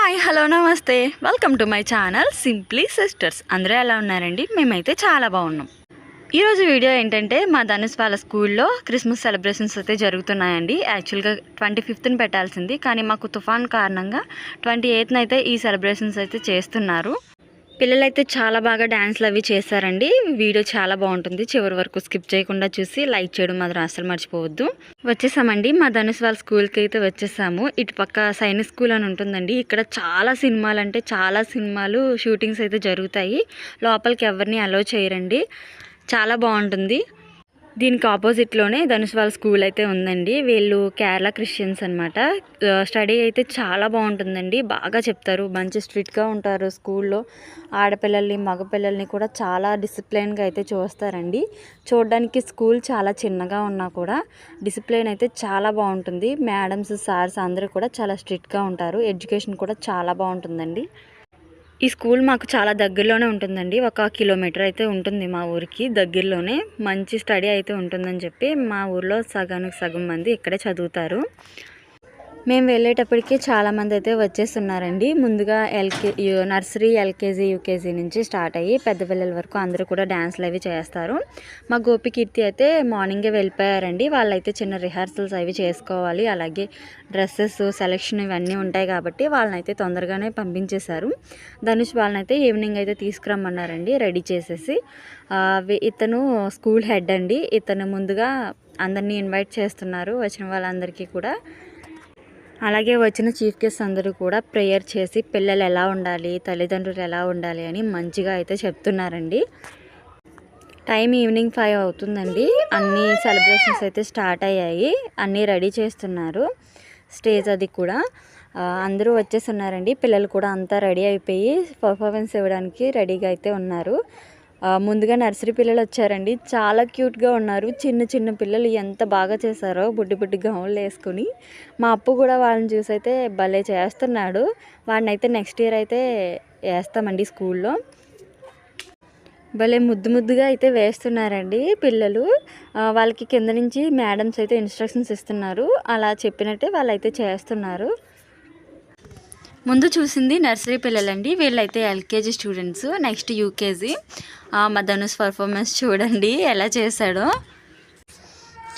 Hi hello నమస్తే welcome to my channel simply sisters. అందరూ ఎలా ఉన్నారండి? మేమైతే చాలా బాగున్నాం. ఈరోజు వీడియో ఏంటంటే మా ధనుష్ వాళ్ళ స్కూల్లో క్రిస్మస్ సెలబ్రేషన్స్ అయితే జరుగుతున్నాయండి. యాక్చువల్గా 25th పెట్టాల్సింది, కానీ మాకు తుఫాన్ కారణంగా 28th అయితే ఈ సెలబ్రేషన్స్ అయితే చేస్తున్నారు. పిల్లలైతే చాలా బాగా డ్యాన్స్లు అవి చేశారండి. వీడియో చాలా బాగుంటుంది, చివరి వరకు స్కిప్ చేయకుండా చూసి లైక్ చేయడం మాత్రం అస్సలు మర్చిపోవద్దు. వచ్చేసామండి, మా ధనుష్ వాళ్ళ స్కూల్కి అయితే వచ్చేసాము. ఇటు పక్క సైనిక్ స్కూల్ అని ఉంటుందండి. ఇక్కడ చాలా సినిమాలు షూటింగ్స్ అయితే జరుగుతాయి. లోపలికి ఎవరిని అలో చేయరండి. చాలా బాగుంటుంది. దీనికి ఆపోజిట్లోనే ధనుష్ వాళ్ళ స్కూల్ అయితే ఉందండి. వీళ్ళు కేరళ క్రిస్టియన్స్ అనమాట. స్టడీ అయితే చాలా బాగుంటుందండి. బాగా చెప్తారు, మంచి స్ట్రిక్ట్గా ఉంటారు స్కూల్లో. ఆడపిల్లల్ని మగపిల్లల్ని కూడా చాలా డిసిప్లిన్గా అయితే చూస్తారండి. చూడడానికి స్కూల్ చాలా చిన్నగా ఉన్నా కూడా డిసిప్లిన్ అయితే చాలా బాగుంటుంది. మేడమ్స్ సార్స్ అందరూ కూడా చాలా స్ట్రిక్ట్గా ఉంటారు. ఎడ్యుకేషన్ కూడా చాలా బాగుంటుందండి. ఈ స్కూల్ మాకు చాలా దగ్గరలోనే ఉంటుందండి. 1 కిలోమీటర్ అయితే ఉంటుంది మా ఊరికి దగ్గరలోనే. మంచి స్టడీ అయితే ఉంటుందని చెప్పి మా ఊర్లో సగానికి సగం మంది ఇక్కడే చదువుతారు. మేము వెళ్ళేటప్పటికి చాలామంది అయితే వచ్చేస్తున్నారండి. ముందుగా నర్సరీ, ఎల్కేజీ, యూకేజీ నుంచి స్టార్ట్ అయ్యి పెద్ద పిల్లల వరకు అందరూ కూడా డ్యాన్స్లు అవి చేస్తారు. మా గోపికీర్తి అయితే మార్నింగే వెళ్ళిపోయారండి. వాళ్ళైతే చిన్న రిహార్సల్స్ అవి చేసుకోవాలి, అలాగే డ్రెస్సెస్ సెలెక్షన్ ఇవన్నీ ఉంటాయి కాబట్టి వాళ్ళనైతే తొందరగానే పంపించేశారు. ధనుష్ వాళ్ళనైతే ఈవినింగ్ అయితే తీసుకురమ్మన్నారండి రెడీ చేసేసి. ఇతను స్కూల్ హెడ్ అండి. ఇతను ముందుగా అందరినీ ఇన్వైట్ చేస్తున్నారు, వచ్చిన వాళ్ళందరికీ కూడా. అలాగే వచ్చిన చీఫ్ గెస్ట్ అందరూ కూడా ప్రేయర్ చేసి పిల్లలు ఎలా ఉండాలి, తల్లిదండ్రులు ఎలా ఉండాలి అని మంచిగా అయితే చెప్తున్నారండి. టైం ఈవినింగ్ 5 అవుతుందండి. అన్ని సెలబ్రేషన్స్ అయితే స్టార్ట్ అయ్యాయి. అన్నీ రెడీ చేస్తున్నారు. స్టేజ్ అది కూడా అందరూ వచ్చేస్తున్నారండి. పిల్లలు కూడా అంతా రెడీ అయిపోయి పర్ఫార్మెన్స్ ఇవ్వడానికి రెడీగా అయితే ఉన్నారు. ముందుగా నర్సరీ పిల్లలు వచ్చారండి. చాలా క్యూట్గా ఉన్నారు. చిన్న పిల్లలు ఎంత బాగా చేశారో బుడ్డి గౌన్లు వేసుకుని. మా అప్పు కూడా వాళ్ళని చూసి అయితే భలే చేస్తున్నాడు. వాడిని అయితే నెక్స్ట్ ఇయర్ అయితే వేస్తామండి స్కూల్లో. భలే ముద్దుగా అయితే వేస్తున్నారండి పిల్లలు. వాళ్ళకి కింద నుంచి మేడమ్స్ అయితే ఇన్స్ట్రక్షన్స్ ఇస్తున్నారు. అలా చెప్పినట్టే వాళ్ళైతే చేస్తున్నారు. ముందు చూసింది నర్సరీ పిల్లలండి. వీళ్ళైతే ఎల్కేజీ స్టూడెంట్స్, నెక్స్ట్ యూకేజీ. మా ధనుష్ పర్ఫార్మెన్స్ చూడండి ఎలా చేశాడో.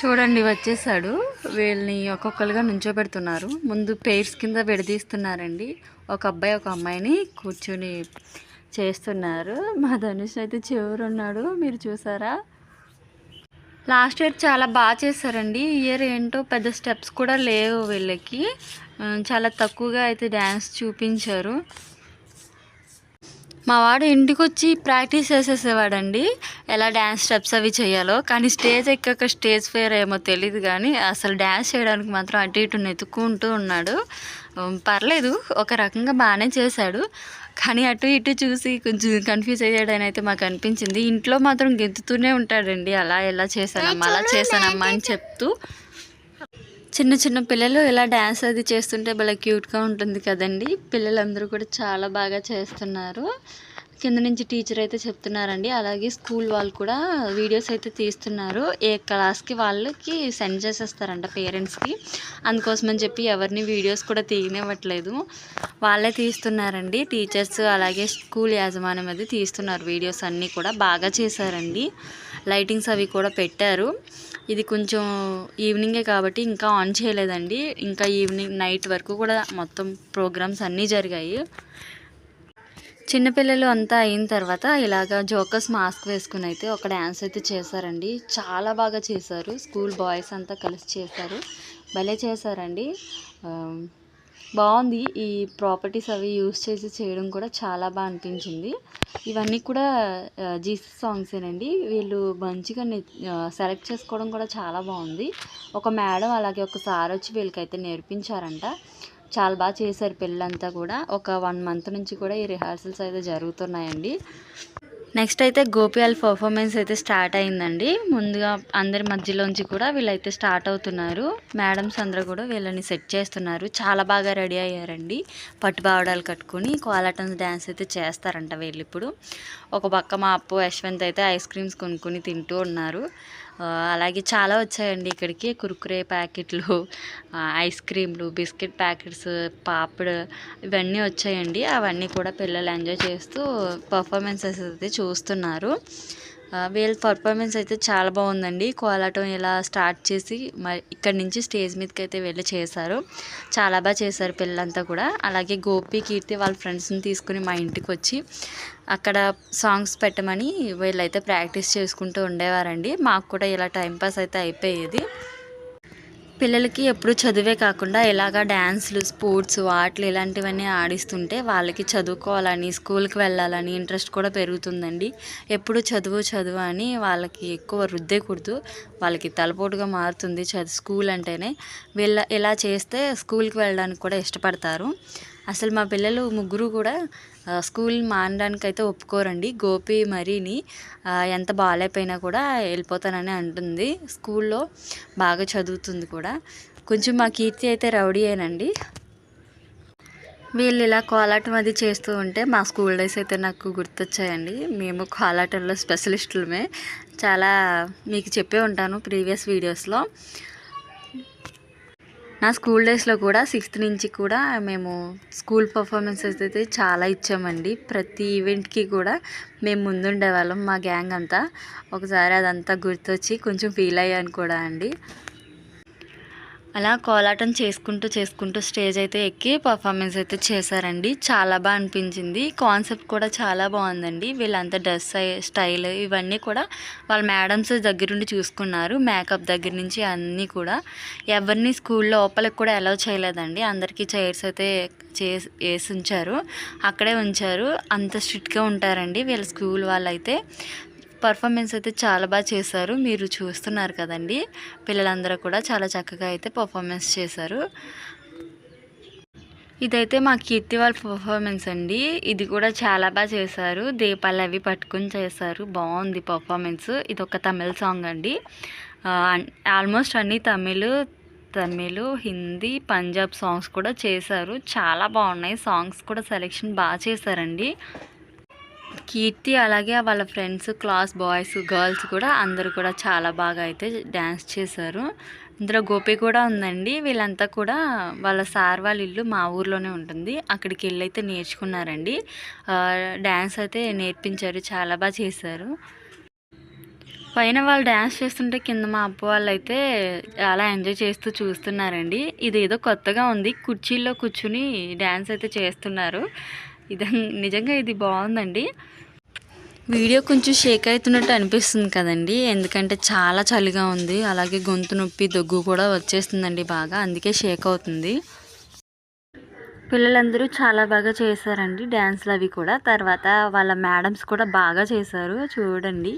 చూడండి వచ్చేసాడు. వీళ్ళని ఒక్కొక్కరుగా నుంచోబెడుతున్నారు. ముందు పెయిర్స్ కింద విడదీస్తున్నారండి. ఒక అబ్బాయి ఒక అమ్మాయిని కూర్చొని చేస్తున్నారు. మా ధనుష్ అయితే చివరున్నాడు, మీరు చూసారా. లాస్ట్ ఇయర్ చాలా బాగా చేశారండి. ఈ ఇయర్ ఏంటో పెద్ద స్టెప్స్ కూడా లేవు వీళ్ళకి. చాలా తక్కువగా అయితే డ్యాన్స్ చూపించారు. మా వాడు ఇంటికి వచ్చి ప్రాక్టీస్ చేసేసేవాడండి ఎలా డ్యాన్స్ స్టెప్స్ అవి చేయాలో. కానీ స్టేజ్ ఎక్కాక స్టేజ్ ఫేర్ ఏమో తెలియదు, కానీ అసలు డ్యాన్స్ చేయడానికి మాత్రం అటు ఇటు నెతుక్కుంటూ ఉన్నాడు. పర్లేదు, ఒక రకంగా బాగానే చేశాడు. కానీ అటు ఇటు చూసి కొంచెం కన్ఫ్యూజ్ అయ్యాడని అయితే మాకు అనిపించింది. ఇంట్లో మాత్రం గెంతుతూనే ఉంటాడండి, అలా ఎలా చేశానమ్మా అలా చేశానమ్మా అని చెప్తూ. చిన్న పిల్లలు ఇలా డ్యాన్స్ అది చేస్తుంటే భలే క్యూట్గా ఉంటుంది కదండి. పిల్లలందరూ కూడా చాలా బాగా చేస్తున్నారు. కింద నుంచి టీచర్ అయితే చెప్తున్నారండి. అలాగే స్కూల్ వాళ్ళు కూడా వీడియోస్ అయితే తీస్తున్నారు. ఏ క్లాస్కి వాళ్ళకి సెండ్ చేసేస్తారంట పేరెంట్స్కి. అందుకోసమని చెప్పి ఎవరిని వీడియోస్ కూడా తీయనివ్వట్లేదు, వాళ్ళే తీస్తున్నారండి. టీచర్స్ అలాగే స్కూల్ యాజమాన్యం అది తీస్తున్నారు. వీడియోస్ అన్నీ కూడా బాగా చేశారండి. లైటింగ్స్ అవి కూడా పెట్టారు. ఇది కొంచెం ఈవినింగే కాబట్టి ఇంకా ఆన్ చేయలేదండి. ఇంకా ఈవినింగ్ నైట్ వరకు కూడా మొత్తం ప్రోగ్రామ్స్ అన్నీ జరిగాయి. చిన్నపిల్లలు అంతా అయిన తర్వాత ఇలాగ జోకర్స్ మాస్క్ వేసుకుని అయితే ఒక డ్యాన్స్ అయితే చేశారండి. చాలా బాగా చేశారు. స్కూల్ బాయ్స్ అంతా కలిసి చేశారు. భలే చేశారండి. బాగుంది. ఈ ప్రాపర్టీస్ అవి యూస్ చేసి చేయడం కూడా చాలా బాగా అనిపించింది. ఇవన్నీ కూడా జీసస్ సాంగ్సేనండి. వీళ్ళు మంచిగా సెలెక్ట్ చేసుకోవడం కూడా చాలా బాగుంది. ఒక మేడం అలాగే ఒక సార్ వచ్చి వీళ్ళకైతే నేర్పించారంట. చాలా బాగా చేశారు పిల్లలంతా కూడా. ఒక 1 మంత్ నుంచి కూడా ఈ రిహార్సల్స్ అయితే జరుగుతున్నాయండి. నెక్స్ట్ అయితే గోపియాల పర్ఫార్మెన్స్ అయితే స్టార్ట్ అయిందండి. ముందుగా అందరి మధ్యలోంచి కూడా వీళ్ళైతే స్టార్ట్ అవుతున్నారు. మేడమ్స్ అందరూ కూడా వీళ్ళని సెట్ చేస్తున్నారు. చాలా బాగా రెడీ అయ్యారండి. పట్టుబావడాలు కట్టుకుని కోలాటం డ్యాన్స్ అయితే చేస్తారంట వీళ్ళు ఇప్పుడు. ఒక పక్క మా అప్పు యశ్వంత్ అయితే ఐస్ క్రీమ్స్ కొనుక్కొని తింటూ ఉన్నారు. అలాగే చాలా వచ్చాయండి ఇక్కడికి. కుర్కురే ప్యాకెట్లు, ఐస్ క్రీమ్లు, బిస్కెట్ ప్యాకెట్స్, పాపడ్ ఇవన్నీ వచ్చాయండి. అవన్నీ కూడా పిల్లలు ఎంజాయ్ చేస్తూ పర్ఫార్మెన్సెస్ అయితే చూస్తున్నారు. వీళ్ళ పర్ఫార్మెన్స్ అయితే చాలా బాగుందండి. కోలాటం ఇలా స్టార్ట్ చేసి మరి ఇక్కడి నుంచి స్టేజ్ మీదకి అయితే వెళ్ళి చేశారు. చాలా బాగా చేశారు పిల్లలంతా కూడా. అలాగే గోపి, కీర్తి వాళ్ళ ఫ్రెండ్స్ని తీసుకుని మా ఇంటికి వచ్చి అక్కడ సాంగ్స్ పెట్టమని వీళ్ళైతే ప్రాక్టీస్ చేసుకుంటూ ఉండేవారండి. మాకు కూడా ఇలా టైంపాస్ అయితే అయిపోయేది. పిల్లలకి ఎప్పుడు చదువే కాకుండా ఇలాగా డ్యాన్స్లు, స్పోర్ట్స్, ఆటలు ఇలాంటివన్నీ ఆడిస్తుంటే వాళ్ళకి చదువుకోవాలని, స్కూల్కి వెళ్ళాలని ఇంట్రెస్ట్ కూడా పెరుగుతుందండి. ఎప్పుడు చదువు చదువు అని వాళ్ళకి ఎక్కువ రుద్దేకూడదు. వాళ్ళకి తలపోటుగా మారుతుంది స్కూల్ అంటేనే. ఇలా చేస్తే స్కూల్కి వెళ్ళడానికి కూడా ఇష్టపడతారు. అసలు మా పిల్లలు ముగ్గురు కూడా స్కూల్ మానడానికి అయితే ఒప్పుకోరండి. గోపి మరీని ఎంత బాగాలేకపోయినా కూడా వెళ్ళిపోతానని అంటుంది. స్కూల్లో బాగా చదువుతుంది కూడా. కొంచెం మా కీర్తి అయితే రౌడీ అయినండి. వీళ్ళు ఇలా కోలాటం అది చేస్తూ ఉంటే మా స్కూల్ డేస్ అయితే నాకు గుర్తొచ్చాయండి. మేము కోలాటంలో స్పెషలిస్టులమే. చాలా మీకు చెప్పే ఉంటాను ప్రీవియస్ వీడియోస్లో. నా స్కూల్ డేస్లో కూడా 6th నుంచి కూడా మేము స్కూల్ పర్ఫార్మెన్సెస్ అయితే చాలా ఇచ్చామండి. ప్రతి ఈవెంట్కి కూడా మేము ముందుండేవాళ్ళం మా గ్యాంగ్ అంతా. ఒకసారి అదంతా గుర్తొచ్చి కొంచెం ఫీల్ అయ్యాను కూడా అండి. అలా కోలాటం చేసుకుంటూ స్టేజ్ అయితే ఎక్కి పర్ఫార్మెన్స్ అయితే చేశారండి. చాలా బాగా అనిపించింది. కాన్సెప్ట్ కూడా చాలా బాగుందండి. వీళ్ళంతా డ్రెస్ స్టైల్ ఇవన్నీ కూడా వాళ్ళ మేడమ్స్ దగ్గరుండి చూసుకున్నారు. మేకప్ దగ్గర నుంచి అన్నీ కూడా. ఎవరిని స్కూల్ లోపలికి కూడా అలౌ చేయలేదండి. అందరికీ చైర్స్ అయితే వేసి ఉంచారు. అక్కడే ఉంచారు. అంత స్ట్రిక్ట్గా ఉంటారండి వీళ్ళ స్కూల్ వాళ్ళైతే. పర్ఫార్మెన్స్ అయితే చాలా బాగా చేశారు. మీరు చూస్తున్నారు కదండి. పిల్లలందరూ కూడా చాలా చక్కగా అయితే పర్ఫార్మెన్స్ చేశారు. ఇదైతే మా కీర్తి వాళ్ళ పర్ఫార్మెన్స్ అండి. ఇది కూడా చాలా బాగా చేశారు. దీపాలు అవి పట్టుకుని చేశారు. బాగుంది పర్ఫార్మెన్స్. ఇది ఒక తమిళ సాంగ్ అండి. ఆల్మోస్ట్ అన్ని తమిళ్, హిందీ, పంజాబ్ సాంగ్స్ కూడా చేశారు. చాలా బాగున్నాయి. సాంగ్స్ కూడా సెలెక్షన్ బాగా చేశారండి. కీర్తి అలాగే వాళ్ళ ఫ్రెండ్స్, క్లాస్ బాయ్స్, గర్ల్స్ కూడా అందరూ కూడా చాలా బాగా అయితే డ్యాన్స్ చేశారు. ఇందులో గోపి కూడా ఉందండి. వీళ్ళంతా కూడా వాళ్ళ సార్ వాళ్ళ ఇల్లు మా ఊర్లోనే ఉంటుంది. అక్కడికి వెళ్ళి అయితే నేర్చుకున్నారండి. డ్యాన్స్ అయితే నేర్పించారు. చాలా బాగా చేశారు. పైన వాళ్ళు డ్యాన్స్ చేస్తుంటే కింద మా అప్పు వాళ్ళు అయితే అలా ఎంజాయ్ చేస్తూ చూస్తున్నారండి. ఇది ఏదో కొత్తగా ఉంది. కుర్చీల్లో కూర్చుని డ్యాన్స్ అయితే చేస్తున్నారు. నిజంగా ఇది బాగుందండి. వీడియో కొంచెం షేక్ అవుతున్నట్టు అనిపిస్తుంది కదండి. ఎందుకంటే చాలా చలిగా ఉంది. అలాగే గొంతు నొప్పి, దగ్గు కూడా వచ్చేస్తుందండి బాగా. అందుకే షేక్ అవుతుంది. పిల్లలందరూ చాలా బాగా చేశారండి డ్యాన్స్లు అవి కూడా. తర్వాత వాళ్ళ మేడమ్స్ కూడా బాగా చేశారు. చూడండి.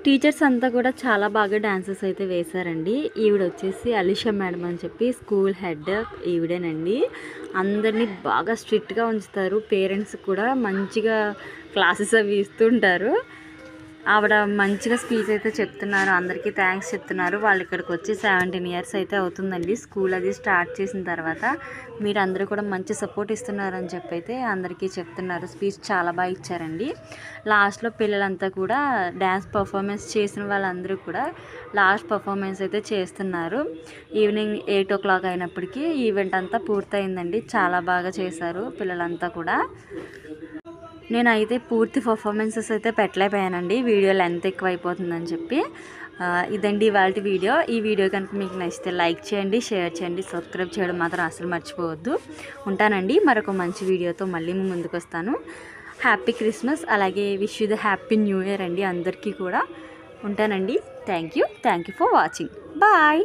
టీచర్స్ అంతా కూడా చాలా బాగా డాన్సెస్ అయితే వేశారండి. ఈవిడ వచ్చేసి అలీషా మేడం అని చెప్పి స్కూల్ హెడ్ ఈవిడేనండి. అందరినీ బాగా స్ట్రిక్ట్గా ఉంచుతారు. పేరెంట్స్ కూడా మంచిగా క్లాసెస్ అవి ఇస్తుంటారు. ఆవిడ మంచిగా స్పీచ్ అయితే చెప్తున్నారు, అందరికీ థ్యాంక్స్ చెప్తున్నారు. వాళ్ళు ఇక్కడికి వచ్చి 17 ఇయర్స్ అయితే అవుతుందండి స్కూల్ అది స్టార్ట్ చేసిన తర్వాత. మీరు అందరూ కూడా మంచి సపోర్ట్ ఇస్తున్నారని చెప్పి అయితే అందరికీ చెప్తున్నారు. స్పీచ్ చాలా బాగా ఇచ్చారండి. లాస్ట్లో పిల్లలంతా కూడా డ్యాన్స్ పర్ఫార్మెన్స్ చేసిన వాళ్ళందరూ కూడా లాస్ట్ పర్ఫార్మెన్స్ అయితే చేస్తున్నారు. ఈవినింగ్ 8 o'clock అయినప్పటికీ ఈవెంట్ అంతా పూర్తయిందండి. చాలా బాగా చేశారు పిల్లలంతా కూడా. నేనైతే పూర్తి పర్ఫార్మెన్సెస్ అయితే పెట్టలేకపోయానండి, వీడియో లెంత్ ఎక్కువ అయిపోతుందని చెప్పి. ఇదండి ఇవాళ వీడియో. ఈ వీడియో కనుక మీకు నచ్చితే లైక్ చేయండి, షేర్ చేయండి, సబ్స్క్రైబ్ చేయడం మాత్రం అసలు మర్చిపోవద్దు. ఉంటానండి, మరొక మంచి వీడియోతో మళ్ళీ ముందుకు వస్తాను. హ్యాపీ క్రిస్మస్, అలాగే wish you the happy new year అండి అందరికీ కూడా. ఉంటానండి. Thank you for watching. Bye.